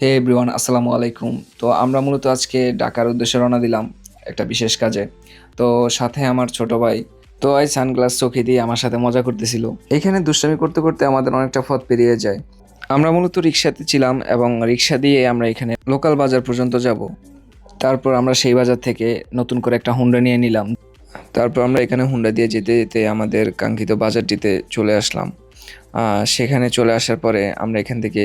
হে everyone, আসসালামু আলাইকুম। তো আমরা মূলত আজকে ঢাকার উদ্দেশ্যে রওনা দিলাম একটা বিশেষ কাজে। তো সাথে আমার ছোট ভাই। তো এই সানগ্লাস চোখে দিয়ে আমার সাথে মজা করতেছিল। এখানে দুষ্টামি করতে করতে আমাদের অনেকটা পথ পেরিয়ে যায়। আমরা মূলত রিক্সাতে ছিলাম এবং রিক্সা দিয়ে আমরা এখানে লোকাল বাজার পর্যন্ত যাব। তারপর আমরা সেই বাজার থেকে নতুন করে একটা হুন্ডা নিয়ে নিলাম। তারপর আমরা এখানে হুন্ডা দিয়ে যেতে যেতে আমাদের কাঙ্ক্ষিত বাজারটিতে চলে আসলাম। সেখানে চলে আসার পরে আমরা এখান থেকে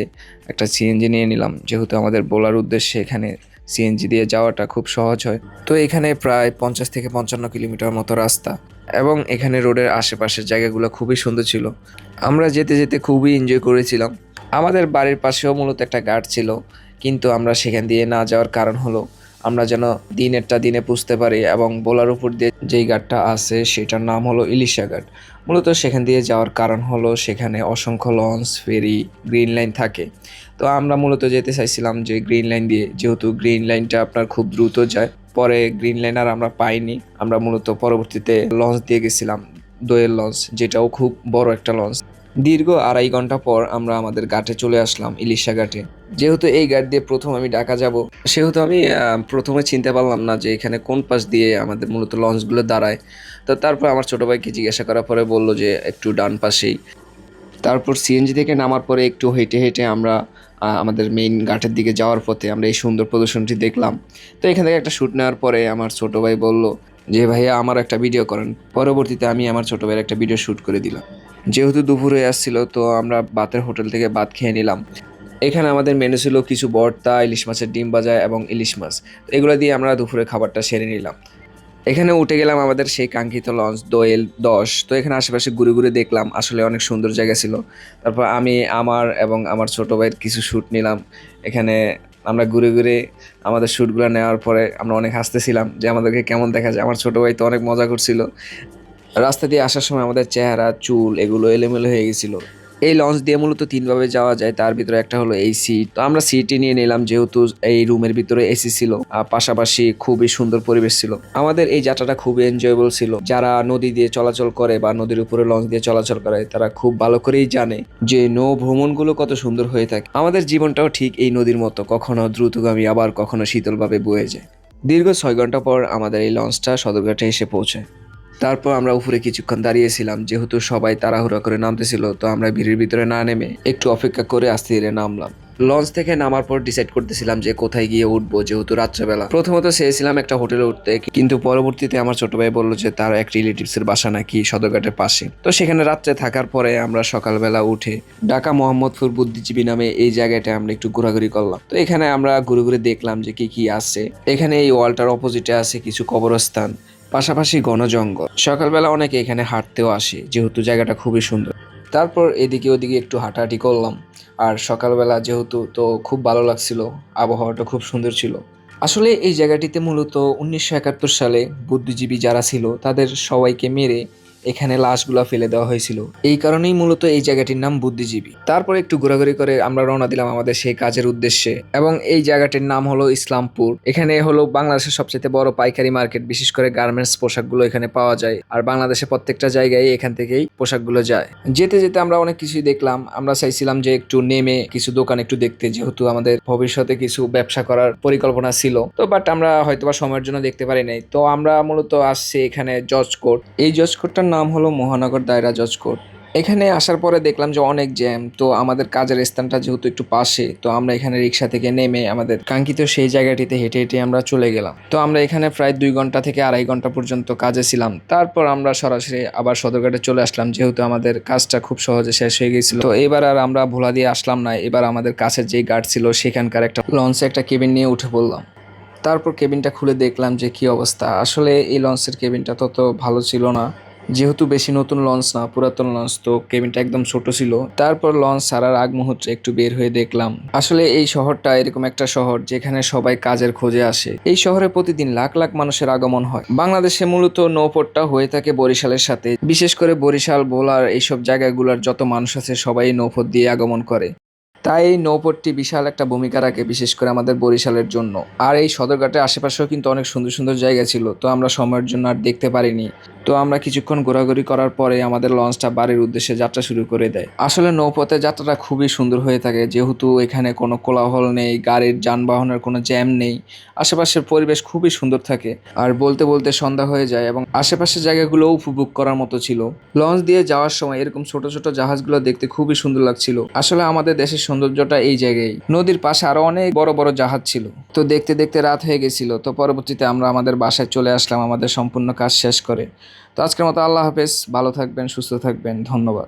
একটা সিএনজি নিয়ে নিলাম, যেহেতু আমাদের বোলার উদ্দেশ্যে এখানে সিএনজি দিয়ে যাওয়াটা খুব সহজ হয়। তো এখানে প্রায় 50 থেকে 55 কিলোমিটার মতো রাস্তা এবং এখানে রোডের আশেপাশের জায়গাগুলো খুবই সুন্দর ছিল। আমরা যেতে যেতে খুবই এনজয় করেছিলাম। আমাদের বাড়ির পাশেও মূলত একটা ঘাট ছিল, কিন্তু আমরা সেখান দিয়ে না যাওয়ার কারণ হলো আমরা যেন দিনেরটা দিনে পুষতে পারি, এবং বোলার উপর দিয়ে যেই ঘাটটা আছে সেটার নাম হলো ইলিশা ঘাট। মূলত সেখান দিয়ে যাওয়ার কারণ হলো সেখানে অসংখ্য লঞ্চ, ফেরি, গ্রিন লাইন থাকে। তো আমরা মূলত যেতে চাইছিলাম যে গ্রিন লাইন দিয়ে, যেহেতু গ্রিন লাইনটা আপনার খুব দ্রুত যায়। পরে গ্রিন লাইন আর আমরা পাইনি, আমরা মূলত পরবর্তীতে লঞ্চ দিয়ে গেছিলাম, দোয়েল লঞ্চ, যেটাও খুব বড় একটা লঞ্চ। দীর্ঘ 2.5 ঘন্টা পর আমরা আমাদের ঘাটে চলে আসলাম, ইলিশা ঘাটে। যেহেতু এই ঘাট দিয়ে প্রথম আমি ঢাকা যাব, সেহেতু আমি প্রথমে চিনতে পারলাম না যে এখানে কোন পাশ দিয়ে আমাদের মূলত লঞ্চগুলো দাঁড়ায়। তো তারপর আমার ছোটো ভাইকে জিজ্ঞাসা করার পরে বলল যে একটু ডান পাশেই। তারপর সিএনজি থেকে নামার পরে একটু হেঁটে হেঁটে আমরা আমাদের মেইন ঘাটের দিকে যাওয়ার পথে আমরা এই সুন্দর প্রদর্শনটি দেখলাম। তো এখান থেকে একটা শ্যুট নেওয়ার পরে আমার ছোটো ভাই বলল যে ভাইয়া আমার একটা ভিডিও করেন। পরবর্তীতে আমি আমার ছোটো ভাইয়ের একটা ভিডিও শ্যুট করে দিলাম। যেহেতু দুপুর হয়ে আসছিল, তো আমরা বাতের হোটেল থেকে ভাত খেয়ে নিলাম। এখানে আমাদের মেনু ছিল কিছু ভর্তা, ইলিশ মাছের ডিম ভাজা এবং ইলিশ মাছ। তো এগুলো দিয়ে আমরা দুপুরে খাবারটা সেরে নিলাম। এখানে উঠে গেলাম আমাদের সেই কাঙ্ক্ষিত লঞ্চ দোয়েল 10। তো এখানে আশেপাশে ঘুরে ঘুরে দেখলাম, আসলে অনেক সুন্দর জায়গা ছিল। তারপর আমি আমার এবং আমার ছোটো ভাইয়ের কিছু শ্যুট নিলাম এখানে। আমরা ঘুরে ঘুরে আমাদের শ্যুটগুলো নেওয়ার পরে আমরা অনেক হাসতেছিলাম যে আমাদেরকে কেমন দেখা যায়। আমার ছোটো ভাই তো অনেক মজা করছিল। রাস্তা দিয়ে আসার সময় আমাদের চেহারা, চুল এগুলো এলোমেলো হয়ে গেছিল। এই লঞ্চ দিয়ে মূলত তিনভাবে যাওয়া যায়, তার ভিতরে একটা হলো এই সিট। তো আমরা সিটই নিয়ে নিলাম, যেহেতু এই রুমের ভিতরে এসি ছিল, পাশাপাশি খুবই সুন্দর পরিবেশ ছিল। আমাদের এই যাত্রাটা খুবই এনজয়েবল ছিল। যারা নদী দিয়ে চলাচল করে বা নদীর উপরে লঞ্চ দিয়ে চলাচল করে, তারা খুব ভালো করেই জানে যে নৌ ভ্রমণগুলো কত সুন্দর হয়ে থাকে। আমাদের জীবনটাও ঠিক এই নদীর মতো, কখনো দ্রুতগামী আবার কখনো শীতলভাবে বয়ে যায়। দীর্ঘ 6 ঘন্টা পর আমাদের এই লঞ্চটা সদরঘাটে এসে পৌঁছায়। তারপর আমরা উপরে কিছুক্ষণ দাঁড়িয়েছিলাম, যেহেতু সবাই তাড়াহুড়া করে নামতেছিল। তো আমরা ভিড়ের ভিতরে না নেমে একটু অপেক্ষা করে আস্তে ধীরে নামলাম। লঞ্চ থেকে নামার পর ডিসাইড করতেছিলাম যে কোথায় গিয়ে উঠবো, যেহেতু রাত্রেবেলা। প্রথমত চেয়েছিলাম একটা হোটেলে উঠতে, কিন্তু পরবর্তীতে আমার ছোট ভাই বললো যে তার এক রিলেটিভসের বাসা নাকি সদরঘাটের পাশে। তো সেখানে রাত্রে থাকার পরে আমরা সকালবেলা উঠে ঢাকা মোহাম্মদপুর বুদ্ধিজীবী নামে এই জায়গাটা আমরা একটু ঘোরাঘুরি করলাম। তো এখানে আমরা ঘুরে ঘুরে দেখলাম যে কি কি আছে। এখানে এই ওয়ালটার অপোজিটে আছে কিছু কবরস্থান, পাশাপাশি ঘন জঙ্গল। সকালবেলা অনেকে এখানে হাঁটতেও আসে, যেহেতু জায়গাটা খুবই সুন্দর। তারপর এদিকে ওদিকে একটু হাঁটাহাঁটি করলাম। আর সকালবেলা যেহেতু, তো খুব ভালো লাগছিল, আবহাওয়াটা খুব সুন্দর ছিল। আসলে এই জায়গাটিতে মূলত 1971 সালে বুদ্ধিজীবী যারা ছিল তাদের সবাইকে মেরে এখানে লাশগুলা ফেলে দেওয়া হয়েছিল। এই কারণেই মূলত এই জায়গাটির নাম বুদ্ধিজীবী। তারপর একটু ঘোরাঘুরি করে আমরা রওনা দিলাম আমাদের সেই কাজের উদ্দেশ্যে, এবং এই জায়গাটির নাম হলো ইসলামপুর। এখানে হলো বাংলাদেশের সবচেয়ে বড় পাইকারি মার্কেট, বিশেষ করে গার্মেন্টস পোশাকগুলো এখানে পাওয়া যায়। আর বাংলাদেশের প্রত্যেকটা জায়গায় এখান থেকেই পোশাকগুলো যায়। যেতে যেতে আমরা অনেক কিছুই দেখলাম। আমরা চাইছিলাম যে একটু নেমে কিছু দোকান একটু দেখতে, যেহেতু আমাদের ভবিষ্যতে কিছু ব্যবসা করার পরিকল্পনা ছিল। তো বাট আমরা হয়তোবা সময়ের জন্য দেখতে পারি নাই। তো আমরা মূলত আসছি এখানে জজ কোর্ট। এই জজ কোর্টটার নাম হলো মহানগর দায়রা জজ কোর্ট। এখানে আসার পরে দেখলাম যে অনেক জ্যাম। তো আমাদের কাজের স্থানটা যেহেতু একটু পাশে, তো আমরা এখানে রিক্সা থেকে নেমে আমাদের কাঙ্ক্ষিত সেই জায়গাটিতে হেঁটে হেঁটে আমরা চলে গেলাম। তো আমরা এখানে প্রায় 2 ঘন্টা থেকে 2.5 ঘন্টা পর্যন্ত কাজে ছিলাম। তারপর আমরা সরাসরি আবার সদরঘাটে চলে আসলাম, যেহেতু আমাদের কাজটা খুব সহজে শেষ হয়ে গেছিল। তো এবার আর আমরা ভোলা দিয়ে আসলাম না, এবার আমাদের কাছের যেই গার্ড ছিল সেখানকার একটা লঞ্চে একটা কেবিন নিয়ে উঠে পড়লাম। তারপর কেবিনটা খুলে দেখলাম যে কি অবস্থা। আসলে এই লঞ্চের কেবিনটা তত ভালো ছিল না, যেহেতু বেশি নতুন লঞ্চ না, পুরাতন লঞ্চ, তো কেবিনটা একদম ছোট ছিল। তারপর লঞ্চ ছাড়ার আগ মুহূর্তে একটু বের হয়ে দেখলাম আসলে এই শহরটা এরকম একটা শহর যেখানে সবাই কাজের খোঁজে আসে। এই শহরে প্রতিদিন লাখ লাখ মানুষের আগমন হয়। বাংলাদেশে মূলত নৌপথটা হয়ে থাকে বরিশালের সাথে, বিশেষ করে বরিশাল, ভোলার এইসব জায়গাগুলোর যত মানুষ আছে সবাই নৌপথ দিয়ে আগমন করে। তাই এই নৌপথটি বিশাল একটা ভূমিকা রাখে, বিশেষ করে আমাদের বরিশালের জন্য। আর এই সদরঘাটের আশেপাশেও কিন্তু অনেক সুন্দর সুন্দর জায়গা ছিল, তো আমরা সময়ের জন্য আর দেখতে পারিনি। তো আমরা কিছুক্ষণ ঘোরাঘুরি করার পরে আমাদের লঞ্চটা বাড়ির উদ্দেশ্যে যাত্রা শুরু করে দেয়। আসলে নৌপথে যাত্রাটা খুবই সুন্দর হয়ে থাকে, যেহেতু এখানে কোনো কোলাহল নেই, গাড়ির যানবাহনের কোনো জ্যাম নেই, আশেপাশের পরিবেশ খুবই সুন্দর থাকে। আর বলতে বলতে সন্ধ্যা হয়ে যায় এবং আশেপাশের জায়গাগুলো উপভোগ করার মতো ছিল। লঞ্চ দিয়ে যাওয়ার সময় এরকম ছোট ছোট জাহাজগুলো দেখতে খুবই সুন্দর লাগছিল। আসলে আমাদের দেশের সৌন্দর্যটা এই জায়গায়। নদীর পাশে আরো অনেক বড় বড় জাহাজ ছিল। তো দেখতে দেখতে রাত হয়ে গেছিল, তো পরবর্তীতে আমরা আমাদের বাসায় চলে আসলাম আমাদের সম্পূর্ণ কাজ শেষ করে। তো আজকের মতো আল্লাহ হাফেজ, ভালো থাকবেন, সুস্থ থাকবেন, ধন্যবাদ।